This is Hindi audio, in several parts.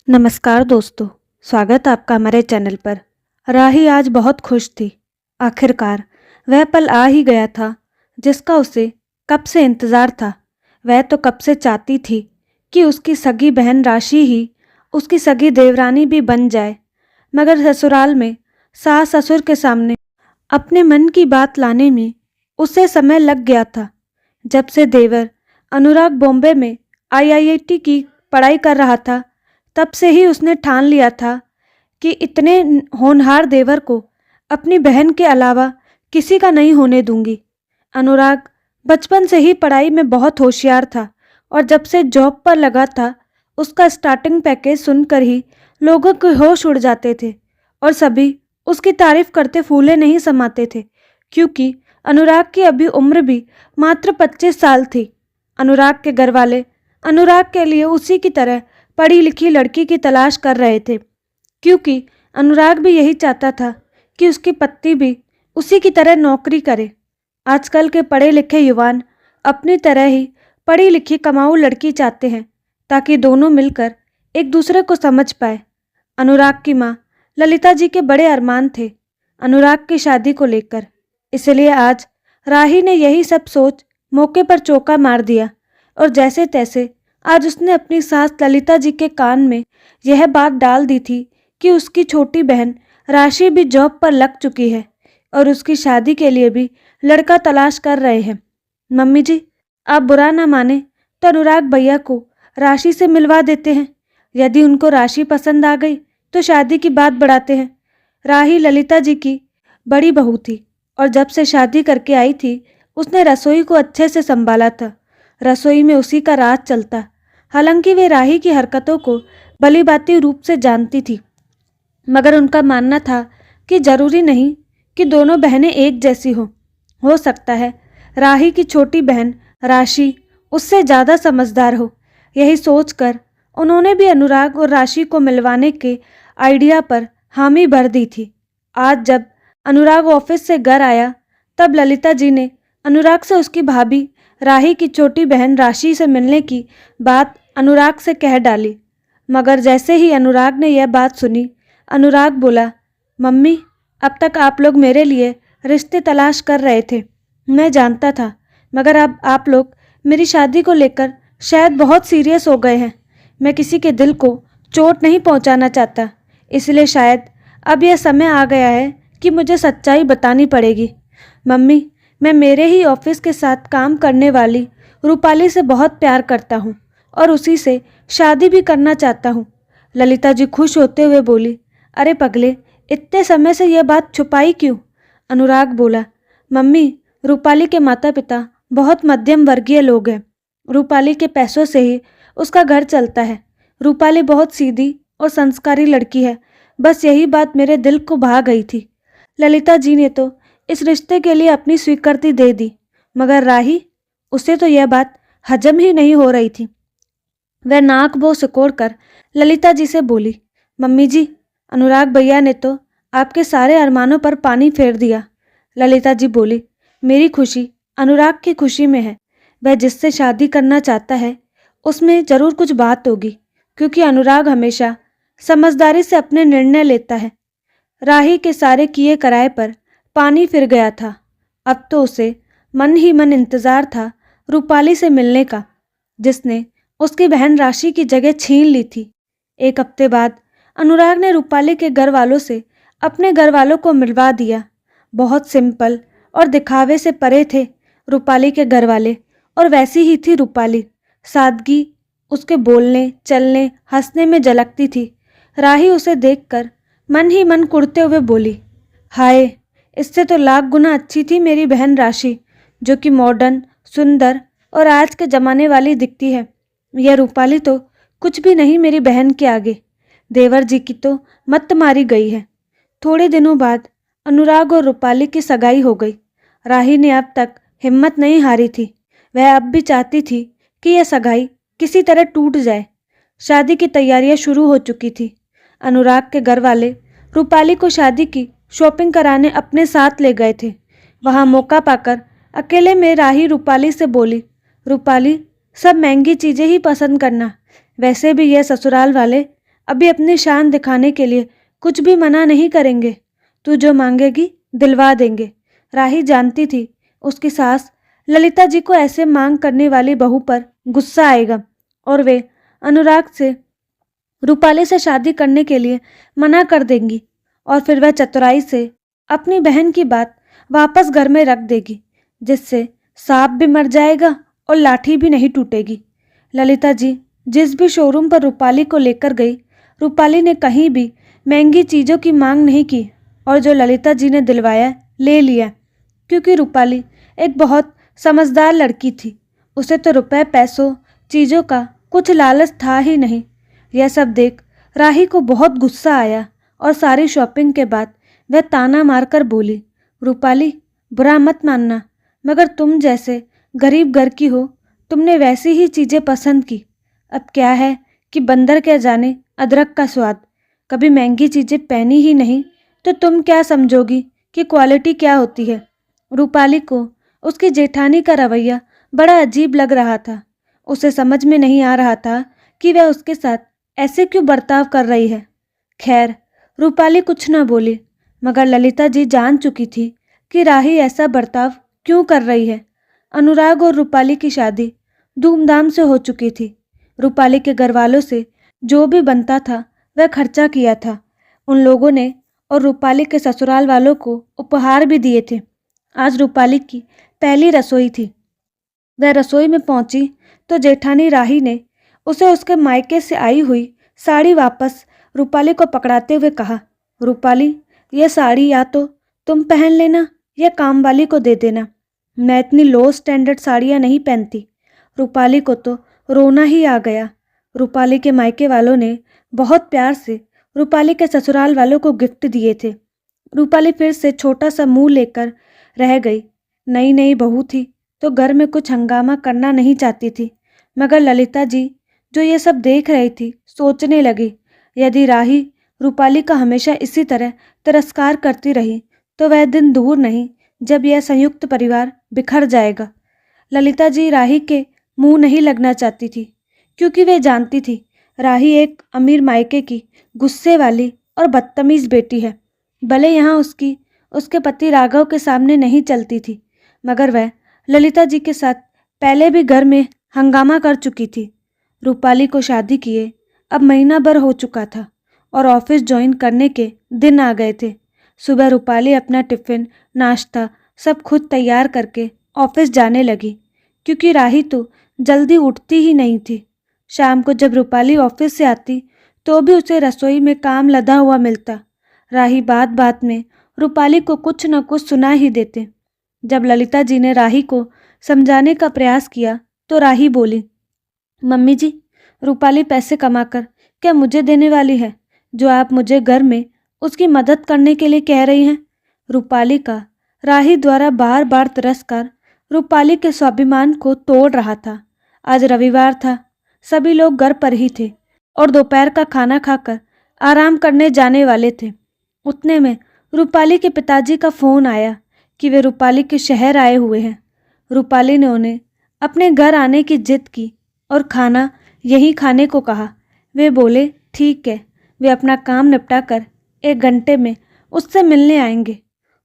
नमस्कार दोस्तों, स्वागत आपका हमारे चैनल पर। राही आज बहुत खुश थी। आखिरकार वह पल आ ही गया था जिसका उसे कब से इंतज़ार था। वह तो कब से चाहती थी कि उसकी सगी बहन राशि ही उसकी सगी देवरानी भी बन जाए, मगर ससुराल में सास ससुर के सामने अपने मन की बात लाने में उसे समय लग गया था। जब से देवर अनुराग बॉम्बे में आईआईटी की पढ़ाई कर रहा था, तब से ही उसने ठान लिया था कि इतने होनहार देवर को अपनी बहन के अलावा किसी का नहीं होने दूंगी। अनुराग बचपन से ही पढ़ाई में बहुत होशियार था और जब से जॉब पर लगा था, उसका स्टार्टिंग पैकेज सुनकर ही लोगों के होश उड़ जाते थे और सभी उसकी तारीफ करते फूले नहीं समाते थे, क्योंकि अनुराग की अभी उम्र भी मात्र 25 साल थी। अनुराग के घर वाले अनुराग के लिए उसी की तरह पढ़ी लिखी लड़की की तलाश कर रहे थे, क्योंकि अनुराग भी यही चाहता था कि उसकी पत्नी भी उसी की तरह नौकरी करे। आजकल के पढ़े लिखे युवान अपनी तरह ही पढ़ी लिखी कमाऊ लड़की चाहते हैं, ताकि दोनों मिलकर एक दूसरे को समझ पाए। अनुराग की माँ ललिता जी के बड़े अरमान थे अनुराग की शादी को लेकर, इसलिए आज राही ने यही सब सोच मौके पर चौका मार दिया और जैसे तैसे आज उसने अपनी सास ललिता जी के कान में यह बात डाल दी थी कि उसकी छोटी बहन राशि भी जॉब पर लग चुकी है और उसकी शादी के लिए भी लड़का तलाश कर रहे हैं। मम्मी जी, आप बुरा ना माने तो अनुराग भैया को राशि से मिलवा देते हैं। यदि उनको राशि पसंद आ गई तो शादी की बात बढ़ाते हैं। राही ललिता जी की बड़ी बहू थी और जब से शादी करके आई थी, उसने रसोई को अच्छे से संभाला था। रसोई में उसी का राज चलता। हालांकि वे राही की हरकतों को भलीभांति रूप से जानती थी, मगर उनका मानना था कि जरूरी नहीं कि दोनों बहनें एक जैसी हो सकता है राही की छोटी बहन राशि उससे ज़्यादा समझदार हो। यही सोचकर उन्होंने भी अनुराग और राशि को मिलवाने के आइडिया पर हामी भर दी थी। आज जब अनुराग ऑफिस से घर आया, तब ललिता जी ने अनुराग से उसकी भाभी राही की छोटी बहन राशि से मिलने की बात अनुराग से कह डाली। मगर जैसे ही अनुराग ने यह बात सुनी, अनुराग बोला, मम्मी, अब तक आप लोग मेरे लिए रिश्ते तलाश कर रहे थे, मैं जानता था, मगर अब आप लोग मेरी शादी को लेकर शायद बहुत सीरियस हो गए हैं। मैं किसी के दिल को चोट नहीं पहुंचाना चाहता, इसलिए शायद अब यह समय आ गया है कि मुझे सच्चाई बतानी पड़ेगी। मम्मी, मैं मेरे ही ऑफिस के साथ काम करने वाली रूपाली से बहुत प्यार करता हूँ और उसी से शादी भी करना चाहता हूँ। ललिता जी खुश होते हुए बोली, अरे पगले, इतने समय से यह बात छुपाई क्यों? अनुराग बोला, मम्मी, रूपाली के माता पिता बहुत मध्यम वर्गीय लोग हैं। रूपाली के पैसों से ही उसका घर चलता है। रूपाली बहुत सीधी और संस्कारी लड़की है। बस यही बात मेरे दिल को भा गई थी। ललिता जी ने तो इस रिश्ते के लिए अपनी स्वीकृति दे दी, मगर राही, उसे तो यह बात हजम ही नहीं हो रही थी। वह नाक बो सिकोड़कर ललिता जी से बोली, मम्मी जी, अनुराग भैया ने तो आपके सारे अरमानों पर पानी फेर दिया। ललिता जी बोली, मेरी खुशी अनुराग की खुशी में है। वह जिससे शादी करना चाहता है उसमें जरूर कुछ बात होगी, क्योंकि अनुराग हमेशा समझदारी से अपने निर्णय लेता है। राही के सारे किए कराए पर पानी फिर गया था। अब तो उसे मन ही मन इंतजार था रूपाली से मिलने का, जिसने उसकी बहन राशि की जगह छीन ली थी। एक हफ्ते बाद अनुराग ने रूपाली के घर वालों से अपने घर वालों को मिलवा दिया। बहुत सिंपल और दिखावे से परे थे रूपाली के घर वाले, और वैसी ही थी रूपाली। सादगी उसके बोलने, चलने, हंसने में झलकती थी। राही उसे देखकर मन ही मन कुढ़ते हुए बोली, हाय, इससे तो लाख गुना अच्छी थी मेरी बहन राशि, जो कि मॉडर्न, सुंदर और आज के ज़माने वाली दिखती है। यह रूपाली तो कुछ भी नहीं मेरी बहन के आगे। देवर जी की तो मत्त मारी गई है। थोड़े दिनों बाद अनुराग और रूपाली की सगाई हो गई। राही ने अब तक हिम्मत नहीं हारी थी। वह अब भी चाहती थी कि यह सगाई किसी तरह टूट जाए। शादी की तैयारियां शुरू हो चुकी थी। अनुराग के घर वाले रूपाली को शादी की शॉपिंग कराने अपने साथ ले गए थे। वहां मौका पाकर अकेले में राही रूपाली से बोली, रूपाली, सब महंगी चीज़ें ही पसंद करना। वैसे भी यह ससुराल वाले अभी अपनी शान दिखाने के लिए कुछ भी मना नहीं करेंगे। तू जो मांगेगी दिलवा देंगे। राही जानती थी उसकी सास ललिता जी को ऐसे मांग करने वाली बहू पर गुस्सा आएगा और वे अनुराग से रूपाली से शादी करने के लिए मना कर देंगी और फिर वह चतुराई से अपनी बहन की बात वापस घर में रख देगी, जिससे सांप भी मर जाएगा और लाठी भी नहीं टूटेगी। ललिता जी जिस भी शोरूम पर रूपाली को लेकर गई, रूपाली ने कहीं भी महंगी चीज़ों की मांग नहीं की और जो ललिता जी ने दिलवाया ले लिया, क्योंकि रूपाली एक बहुत समझदार लड़की थी। उसे तो रुपए पैसों चीज़ों का कुछ लालच था ही नहीं। यह सब देख राही को बहुत गुस्सा आया और सारी शॉपिंग के बाद वह ताना मारकर बोली, रूपाली बुरा मत मानना, मगर तुम जैसे गरीब घर की हो, तुमने वैसी ही चीज़ें पसंद की। अब क्या है कि बंदर क्या जाने अदरक का स्वाद। कभी महंगी चीज़ें पहनी ही नहीं तो तुम क्या समझोगी कि क्वालिटी क्या होती है। रूपाली को उसकी जेठानी का रवैया बड़ा अजीब लग रहा था। उसे समझ में नहीं आ रहा था कि वह उसके साथ ऐसे क्यों बर्ताव कर रही है। खैर रूपाली कुछ न बोली, मगर ललिता जी जान चुकी थी कि राही ऐसा बर्ताव क्यों कर रही है। अनुराग और रूपाली की शादी धूमधाम से हो चुकी थी। रूपाली के घर वालों से जो भी बनता था वह खर्चा किया था उन लोगों ने, और रूपाली के ससुराल वालों को उपहार भी दिए थे। आज रूपाली की पहली रसोई थी। वह रसोई में पहुंची तो जेठानी राही ने उसे उसके मायके से आई हुई साड़ी वापस रूपाली को पकड़ाते हुए कहा, रूपाली यह साड़ी या तो तुम पहन लेना या काम वाली को दे देना। मैं इतनी लो स्टैंडर्ड साड़ियाँ नहीं पहनती। रूपाली को तो रोना ही आ गया। रूपाली के मायके वालों ने बहुत प्यार से रूपाली के ससुराल वालों को गिफ्ट दिए थे। रूपाली फिर से छोटा सा मुंह लेकर रह गई। नई नई बहू थी तो घर में कुछ हंगामा करना नहीं चाहती थी, मगर ललिता जी जो ये सब देख रही थी सोचने लगी, यदि राही रूपाली का हमेशा इसी तरह तिरस्कार करती रही तो वह दिन दूर नहीं जब यह संयुक्त परिवार बिखर जाएगा। ललिता जी राही के मुंह नहीं लगना चाहती थी, क्योंकि वे जानती थी राही एक अमीर मायके की गुस्से वाली और बदतमीज बेटी है। भले यहाँ उसके पति राघव के सामने नहीं चलती थी, मगर वह ललिता जी के साथ पहले भी घर में हंगामा कर चुकी थी। रूपाली को शादी किए अब महीना भर हो चुका था और ऑफिस ज्वाइन करने के दिन आ गए थे। सुबह रूपाली अपना टिफ़िन नाश्ता सब खुद तैयार करके ऑफिस जाने लगी, क्योंकि राही तो जल्दी उठती ही नहीं थी। शाम को जब रूपाली ऑफिस से आती तो भी उसे रसोई में काम लदा हुआ मिलता। राही बात बात में रूपाली को कुछ न कुछ सुना ही देते। जब ललिता जी ने राही को समझाने का प्रयास किया तो राही बोली, मम्मी जी रूपाली पैसे कमाकर क्या मुझे देने वाली है जो आप मुझे घर में उसकी मदद करने के लिए कह रही हैं। रूपाली का राही द्वारा बार बार तिरस्कार रूपाली के स्वाभिमान को तोड़ रहा था। आज रविवार था, सभी लोग घर पर ही थे और दोपहर का खाना खाकर आराम करने जाने वाले थे। उतने में रूपाली के पिताजी का फ़ोन आया कि वे रूपाली के शहर आए हुए हैं। रूपाली ने उन्हें अपने घर आने की जिद की और खाना यहीं खाने को कहा। वे बोले ठीक है, वे अपना काम निपटा कर 1 घंटे में उससे मिलने आएंगे।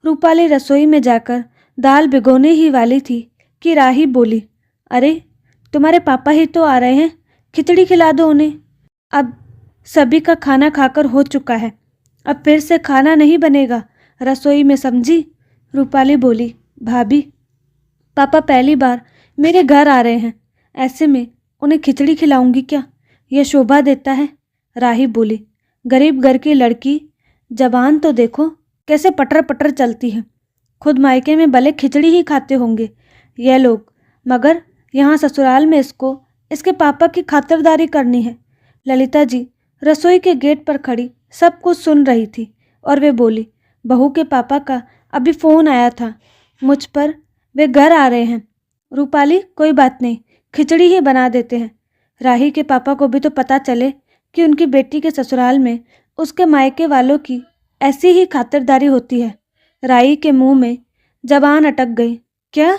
रूपाली रसोई में जाकर दाल भिगोने ही वाली थी कि राही बोली, अरे तुम्हारे पापा ही तो आ रहे हैं, खिचड़ी खिला दो उन्हें। अब सभी का खाना खाकर हो चुका है, अब फिर से खाना नहीं बनेगा रसोई में, समझी। रूपाली बोली, भाभी पापा पहली बार मेरे घर आ रहे हैं, ऐसे में उन्हें खिचड़ी खिलाऊंगी क्या, यह शोभा देता है। राही बोली, गरीब घर की लड़की, जबान तो देखो कैसे पटर पटर चलती है। खुद मायके में भले खिचड़ी ही खाते होंगे यह लोग, मगर यहाँ ससुराल में इसको इसके पापा की खातिरदारी करनी है। ललिता जी रसोई के गेट पर खड़ी सब कुछ सुन रही थी और वे बोली, बहू के पापा का अभी फ़ोन आया था मुझ पर, वे घर आ रहे हैं। रूपाली कोई बात नहीं, खिचड़ी ही बना देते हैं। राही के पापा को भी तो पता चले कि उनकी बेटी के ससुराल में उसके मायके वालों की ऐसी ही खातिरदारी होती है। राही के मुंह में जबान अटक गई। क्या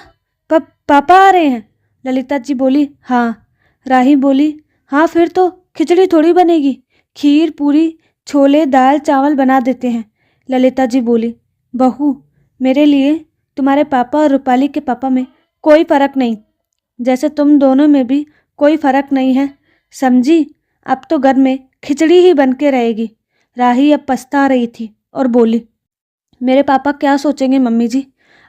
पापा आ रहे हैं? ललिता जी बोली, हाँ। राही बोली, हाँ फिर तो खिचड़ी थोड़ी बनेगी, खीर, पूरी, छोले, दाल, चावल बना देते हैं। ललिता जी बोली, बहू, मेरे लिए तुम्हारे पापा और रूपाली के पापा में कोई फ़र्क नहीं, जैसे तुम दोनों में भी कोई फ़र्क नहीं है, समझी? अब तो घर में खिचड़ी ही बन के रहेगी। राही अब पछता रही थी और बोली, मेरे पापा क्या सोचेंगे मम्मी जी?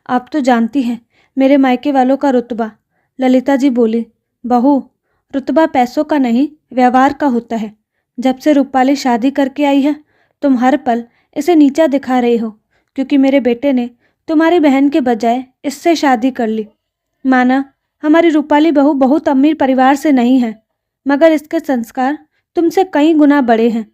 आप तो जानती हैं मेरे मायके वालों का रुतबा। ललिता जी बोली, बहू, रुतबा पैसों का नहीं, व्यवहार का होता है। जब से रूपाली शादी करके आई है, तुम हर पल इसे नीचा दिखा रही हो, क्योंकि मेरे बेटे ने तुम्हारी बहन के बजाय इससे शादी कर ली। माना हमारी रूपाली बहू बहुत अमीर परिवार से नहीं है, मगर इसके संस्कार तुमसे कई गुना बड़े हैं।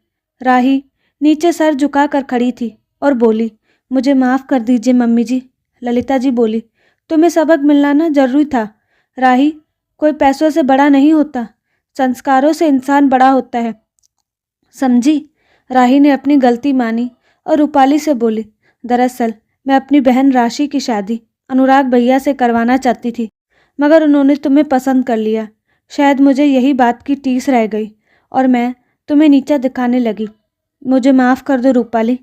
राही नीचे सर झुकाकर खड़ी थी और बोली, मुझे माफ़ कर दीजिए मम्मी जी। ललिता जी बोली, तुम्हें सबक मिलना जरूरी था। राही, कोई पैसों से बड़ा नहीं होता, संस्कारों से इंसान बड़ा होता है, समझी? राही ने अपनी गलती मानी और रूपाली से बोली, दरअसल मैं अपनी बहन राशि की शादी अनुराग भैया से करवाना चाहती थी, मगर उन्होंने तुम्हें पसंद कर लिया। शायद मुझे यही बात की टीस रह गई और मैं तुम्हें नीचा दिखाने लगी। मुझे माफ़ कर दो रूपाली।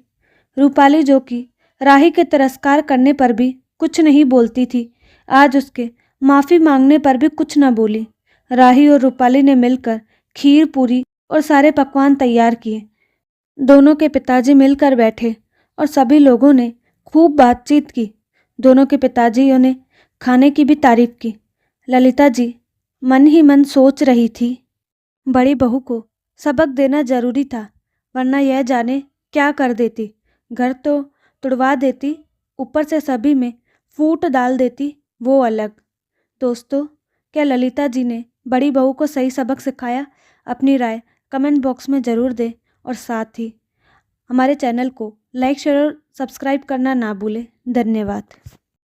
रूपाली, जो कि राही के तिरस्कार करने पर भी कुछ नहीं बोलती थी, आज उसके माफ़ी मांगने पर भी कुछ न बोली। राही और रूपाली ने मिलकर खीर, पूरी और सारे पकवान तैयार किए। दोनों के पिताजी मिलकर बैठे और सभी लोगों ने खूब बातचीत की। दोनों के पिताजियों ने खाने की भी तारीफ की। ललिता जी मन ही मन सोच रही थी, बड़ी बहू को सबक देना जरूरी था, वरना यह जाने क्या कर देती। घर तो तुड़वा देती, ऊपर से सभी में फूट डाल देती, वो अलग। दोस्तों, क्या ललिता जी ने बड़ी बहू को सही सबक सिखाया? अपनी राय कमेंट बॉक्स में ज़रूर दें और साथ ही हमारे चैनल को लाइक, शेयर और सब्सक्राइब करना ना भूलें। धन्यवाद।